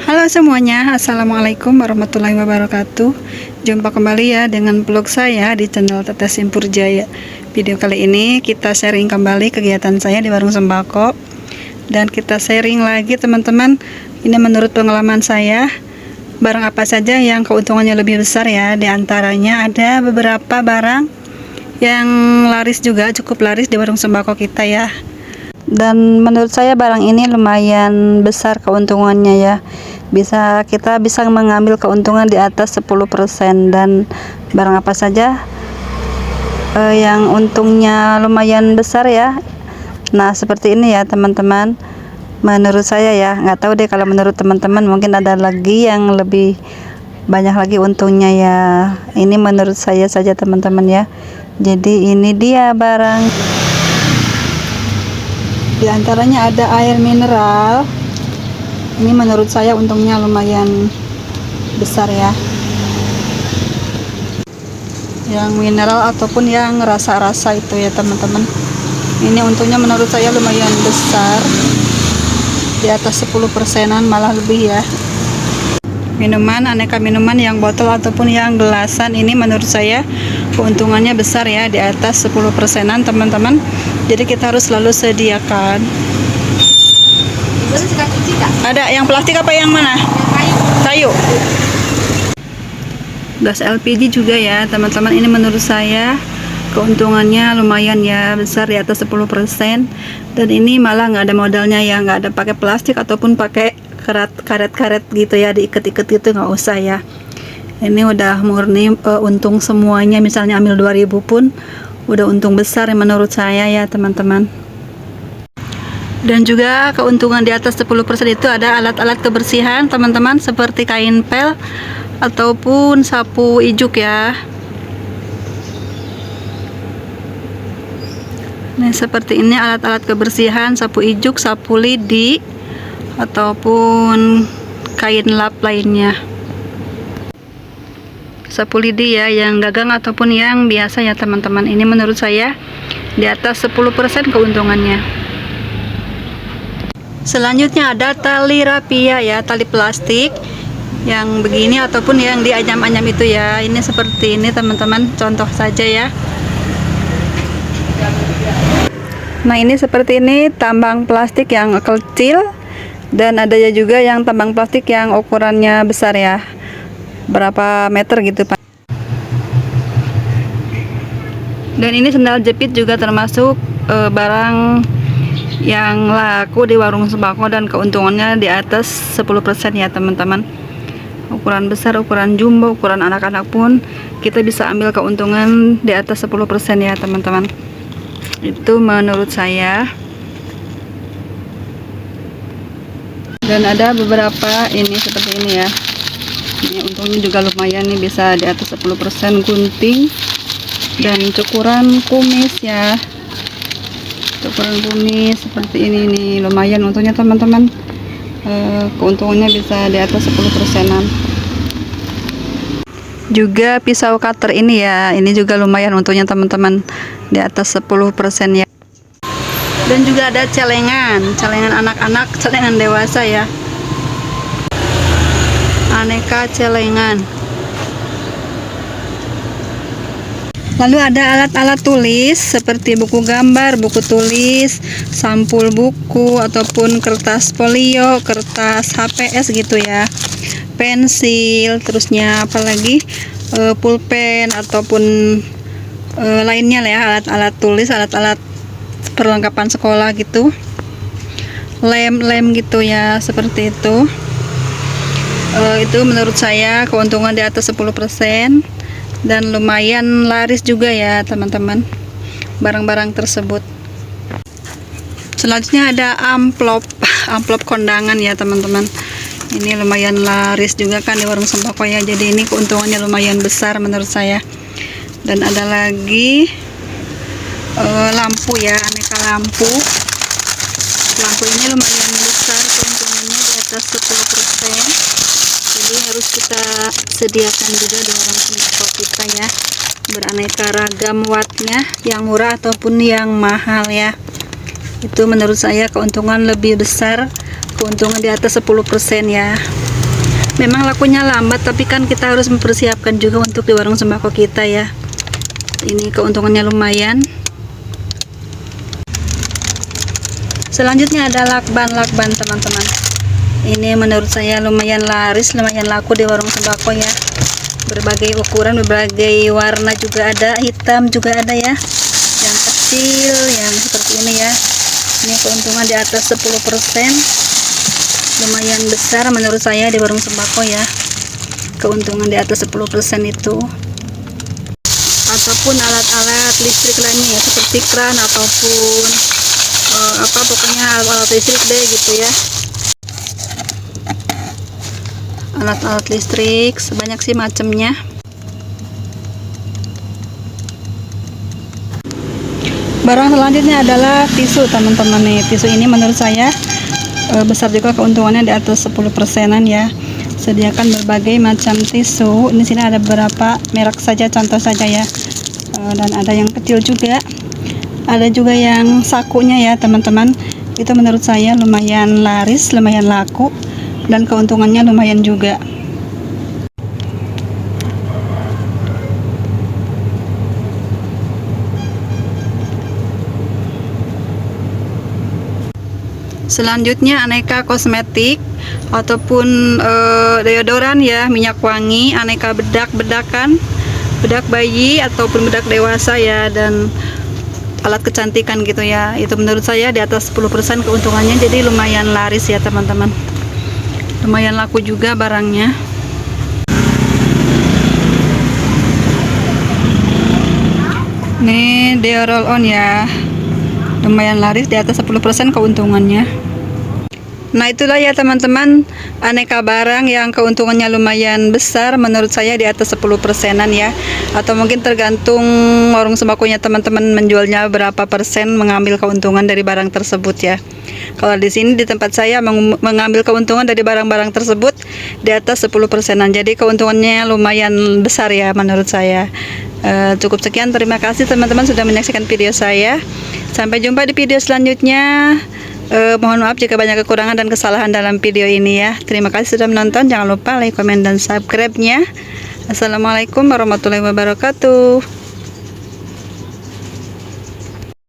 Halo semuanya, Assalamualaikum warahmatullahi wabarakatuh. Jumpa kembali ya dengan vlog saya di channel Tetes Simpur Jaya. Video kali ini kita sharing kembali kegiatan saya di warung sembako. Dan kita sharing lagi teman-teman, ini menurut pengalaman saya, barang apa saja yang keuntungannya lebih besar ya. Di antaranya ada beberapa barang yang laris juga, cukup laris di warung sembako kita ya. Dan menurut saya barang ini lumayan besar keuntungannya ya. Kita bisa mengambil keuntungan di atas 10%. Dan barang apa saja yang untungnya lumayan besar ya. Nah seperti ini ya teman-teman, menurut saya ya. Nggak tahu deh kalau menurut teman-teman, mungkin ada lagi yang lebih banyak lagi untungnya ya. Ini menurut saya saja teman-teman ya. Jadi ini dia barang. Di antaranya ada air mineral. Ini menurut saya untungnya lumayan besar ya. Yang mineral ataupun yang rasa-rasa itu ya teman-teman. Ini untungnya menurut saya lumayan besar. Di atas 10%-an malah lebih ya. Minuman, aneka minuman yang botol ataupun yang gelasan, ini menurut saya keuntungannya besar ya, di atas 10%-an teman-teman. Jadi kita harus selalu sediakan. Ada yang plastik apa yang mana? Kayu. Gas LPG juga ya teman-teman. Ini menurut saya keuntungannya lumayan ya, besar di atas 10%. Dan ini malah nggak ada modalnya ya, nggak ada pakai plastik ataupun pakai karet-karet gitu ya, diikat-ikat gitu, nggak usah ya. Ini udah murni untung semuanya. Misalnya ambil 2000 pun udah untung besar ya menurut saya ya teman-teman. Dan juga keuntungan di atas 10% itu ada alat-alat kebersihan teman-teman, seperti kain pel ataupun sapu ijuk ya. Nah seperti ini alat-alat kebersihan, sapu ijuk, sapu lidi ataupun kain lap lainnya. Sapu lidi ya, yang gagang ataupun yang biasa ya teman-teman. Ini menurut saya di atas 10% keuntungannya. Selanjutnya ada tali rapia ya, tali plastik yang begini ataupun yang dianyam-anyam itu ya. Ini seperti ini teman-teman, contoh saja ya. Nah ini seperti ini tambang plastik yang kecil, dan ada juga yang tambang plastik yang ukurannya besar ya, berapa meter gitu Pak. Dan ini sendal jepit juga termasuk barang yang laku di warung sembako dan keuntungannya di atas 10% ya teman-teman. Ukuran besar, ukuran jumbo, ukuran anak-anak pun kita bisa ambil keuntungan di atas 10% ya teman-teman. Itu menurut saya. Dan ada beberapa ini seperti ini ya. Ini untungnya juga lumayan nih, bisa di atas 10%. Gunting dan cukuran kumis ya. Cukuran kumis seperti ini nih, lumayan untungnya teman-teman. Keuntungannya bisa di atas 10%-an. Juga pisau cutter ini ya, ini juga lumayan untungnya teman-teman, di atas 10% ya. Dan juga ada celengan anak-anak, celengan dewasa ya. Aneka celengan. Lalu ada alat-alat tulis seperti buku gambar, buku tulis, sampul buku ataupun kertas folio, kertas HPS gitu ya, pensil, terusnya apalagi pulpen ataupun lainnya lah ya, alat-alat tulis, alat-alat perlengkapan sekolah gitu, lem gitu ya, seperti itu. Itu menurut saya keuntungan di atas 10%. Dan lumayan laris juga ya teman-teman barang-barang tersebut. Selanjutnya ada amplop kondangan ya teman-teman. Ini lumayan laris juga kan di warung sembako ya. Jadi ini keuntungannya lumayan besar menurut saya. Dan ada lagi lampu ya, aneka lampu. Lampu ini lumayan besar keuntungannya, di atas 10%. Jadi harus kita sediakan juga di warung sembako kita ya, beraneka ragam wattnya, yang murah ataupun yang mahal ya. Itu menurut saya keuntungan lebih besar, keuntungan di atas 10% ya. Memang lakunya lambat, tapi kan kita harus mempersiapkan juga untuk di warung sembako kita ya. Ini keuntungannya lumayan. Selanjutnya ada lakban teman-teman. Ini menurut saya lumayan laris, lumayan laku di warung sembako ya. Berbagai ukuran, berbagai warna juga ada, hitam juga ada ya. Yang kecil, yang seperti ini ya. Ini keuntungan di atas 10%. Lumayan besar menurut saya di warung sembako ya. Keuntungan di atas 10% itu. Ataupun alat-alat listrik lainnya ya, seperti kran ataupun pokoknya alat listrik deh gitu ya. Alat-alat listrik sebanyak sih macamnya. Barang selanjutnya adalah tisu teman-teman nih. Tisu ini menurut saya besar juga keuntungannya di atas 10%-an ya. Sediakan berbagai macam tisu. Di sini ada beberapa merek saja, contoh saja ya. Dan ada yang kecil juga. Ada juga yang sakunya ya teman-teman. Itu menurut saya lumayan laris, lumayan laku, dan keuntungannya lumayan juga. Selanjutnya aneka kosmetik ataupun deodoran ya, minyak wangi, aneka bedak-bedakan, bedak bayi ataupun bedak dewasa ya, dan alat kecantikan gitu ya. Itu menurut saya di atas 10% keuntungannya, jadi lumayan laris ya teman-teman. Lumayan laku juga barangnya. Nih deo roll on ya, lumayan laris di atas 10% keuntungannya. Nah itulah ya teman-teman, aneka barang yang keuntungannya lumayan besar menurut saya di atas 10%-an ya. Atau mungkin tergantung warung sembakonya teman-teman menjualnya berapa persen mengambil keuntungan dari barang tersebut ya. Kalau di sini di tempat saya mengambil keuntungan dari barang-barang tersebut di atas 10%-an. Jadi keuntungannya lumayan besar ya menurut saya. Cukup sekian, terima kasih teman-teman sudah menyaksikan video saya. Sampai jumpa di video selanjutnya. Mohon maaf jika banyak kekurangan dan kesalahan dalam video ini ya. Terima kasih sudah menonton. Jangan lupa like, komen, dan subscribe-nya. Assalamualaikum warahmatullahi wabarakatuh.